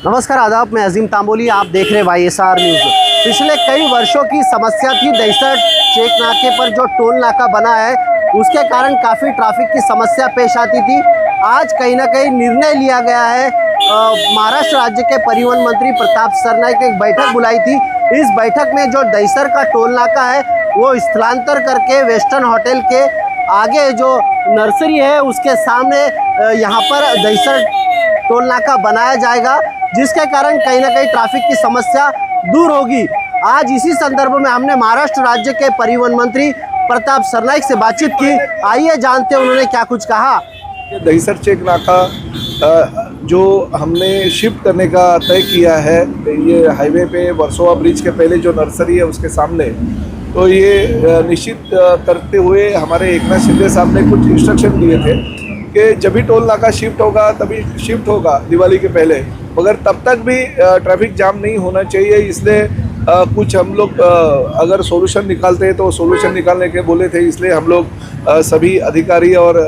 नमस्कार आदाब, मैं अजीम तांबोली, आप देख रहे YSR न्यूज़। पिछले कई वर्षों की समस्या थी दहिसर चेक नाके पर जो टोल नाका बना है उसके कारण काफ़ी ट्रैफिक की समस्या पेश आती थी। आज कहीं ना कहीं निर्णय लिया गया है। महाराष्ट्र राज्य के परिवहन मंत्री प्रताप सरनाईक ने एक बैठक बुलाई थी। इस बैठक में जो दहिसर का टोल नाका है वो स्थलांतर करके वेस्टर्न होटल के आगे जो नर्सरी है उसके सामने यहाँ पर दहिसर टोल नाका बनाया जाएगा, जिसके कारण कहीं ना कहीं ट्रैफिक की समस्या दूर होगी। आज इसी संदर्भ में हमने महाराष्ट्र राज्य के परिवहन मंत्री प्रताप सरनाईक से बातचीत की। आइए जानते हैं उन्होंने क्या कुछ कहा। दहिसर चेक नाका जो हमने शिफ्ट करने का तय किया है, ये हाईवे पे वर्सोवा ब्रिज के पहले जो नर्सरी है उसके सामने, तो ये निश्चित करते हुए हमारे एकनाथ शिंदे साहब ने कुछ इंस्ट्रक्शन दिए थे कि जब भी टोल नाका शिफ्ट होगा तभी शिफ्ट होगा दिवाली के पहले, मगर तब तक भी ट्रैफिक जाम नहीं होना चाहिए। इसलिए कुछ हम लोग अगर सॉल्यूशन निकालते हैं तो सॉल्यूशन निकालने के बोले थे। इसलिए हम लोग सभी अधिकारी और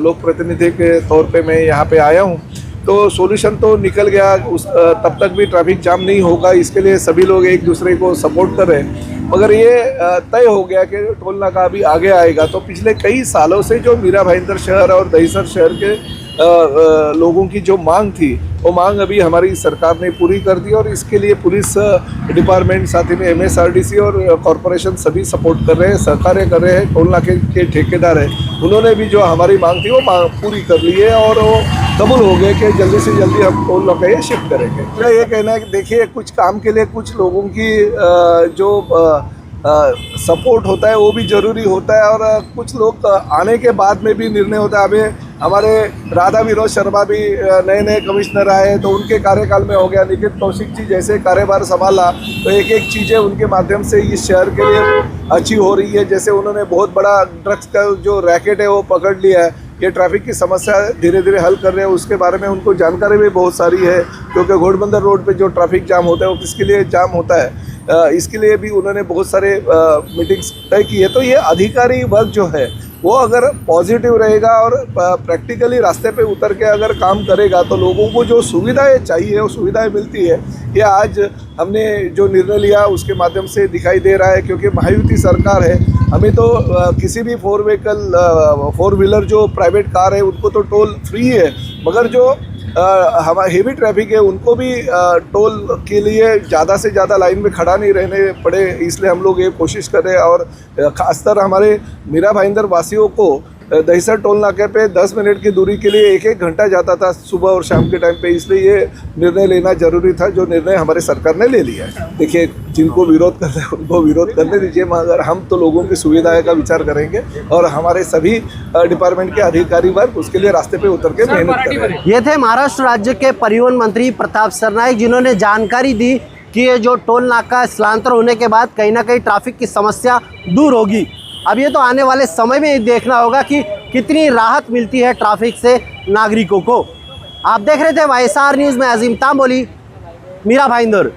लोक प्रतिनिधि के तौर पे मैं यहाँ पे आया हूँ। तो सॉल्यूशन तो निकल गया, तब तक भी ट्रैफिक जाम नहीं होगा, इसके लिए सभी लोग एक दूसरे को सपोर्ट कर रहे हैं। मगर ये तय हो गया कि टोल नाका अभी आगे आएगा। तो पिछले कई सालों से जो मीरा भाईंदर शहर और दहिसर शहर के लोगों की जो मांग थी वो मांग अभी हमारी सरकार ने पूरी कर दी, और इसके लिए पुलिस डिपार्टमेंट, साथ ही में MSRDC और कॉरपोरेशन सभी सपोर्ट कर रहे हैं, सहकार्य कर रहे हैं। टोल नाके के ठेकेदार हैं, उन्होंने भी जो हमारी मांग थी वो मांग पूरी कर ली है और वो कबूल हो गए कि जल्दी से जल्दी हम टोल नाका ये शिफ्ट करेंगे। मेरा ये कहना है कि देखिए, कुछ काम के लिए कुछ लोगों की जो सपोर्ट होता है वो भी ज़रूरी होता है, और कुछ लोग आने के बाद में भी निर्णय होता है। अभी हमारे राधा विनोद शर्मा भी नए कमिश्नर आए तो उनके कार्यकाल में हो गया। निखिल कौशिक जी जैसे कार्यभार संभाला तो एक एक चीज़ें उनके माध्यम से इस शहर के लिए अच्छी हो रही है। जैसे उन्होंने बहुत बड़ा ड्रग्स का जो रैकेट है वो पकड़ लिया है, ये ट्रैफिक की समस्या धीरे धीरे हल कर रहे हैं। उसके बारे में उनको जानकारी भी बहुत सारी है, क्योंकि घोड़बंदर रोड पे जो ट्रैफिक जाम होता है वो किसके लिए जाम होता है, इसके लिए भी उन्होंने बहुत सारे मीटिंग्स तय की है। तो ये अधिकारी वर्ग जो है वो अगर पॉजिटिव रहेगा और प्रैक्टिकली रास्ते पे उतर के अगर काम करेगा तो लोगों को जो सुविधाएं चाहिए वो सुविधाएं मिलती है। ये आज हमने जो निर्णय लिया उसके माध्यम से दिखाई दे रहा है, क्योंकि महायुति सरकार है। हमें तो किसी भी फोर व्हीलर जो प्राइवेट कार है उनको तो टोल फ्री है, मगर जो हमारा हेवी ट्रैफिक है उनको भी टोल के लिए ज़्यादा से ज़्यादा लाइन में खड़ा नहीं रहने पड़े, इसलिए हम लोग ये कोशिश कर रहे हैं। और ख़ासतर हमारे मीरा भाईंदर वासियों को दहिसर टोल नाके पे 10 मिनट की दूरी के लिए एक घंटा जाता था सुबह और शाम के टाइम पे, इसलिए ये निर्णय लेना जरूरी था, जो निर्णय हमारे सरकार ने ले लिया है। देखिए, जिनको विरोध करना है उनको विरोध करने दीजिए, मगर हम तो लोगों की सुविधा का विचार करेंगे और हमारे सभी डिपार्टमेंट के अधिकारी वर्ग उसके लिए रास्ते पे उतर के मेहनत करेंगे। ये थे महाराष्ट्र राज्य के परिवहन मंत्री प्रताप सरनाईक, जिन्होंने जानकारी दी कि ये जो टोल नाका स्थलांतर होने के बाद कहीं ना कहीं ट्रैफिक की समस्या दूर होगी। अब ये तो आने वाले समय में देखना होगा कि कितनी राहत मिलती है ट्रैफिक से नागरिकों को। आप देख रहे थे YSR न्यूज़ में अजीम तांबोली, मीरा भाईंदर।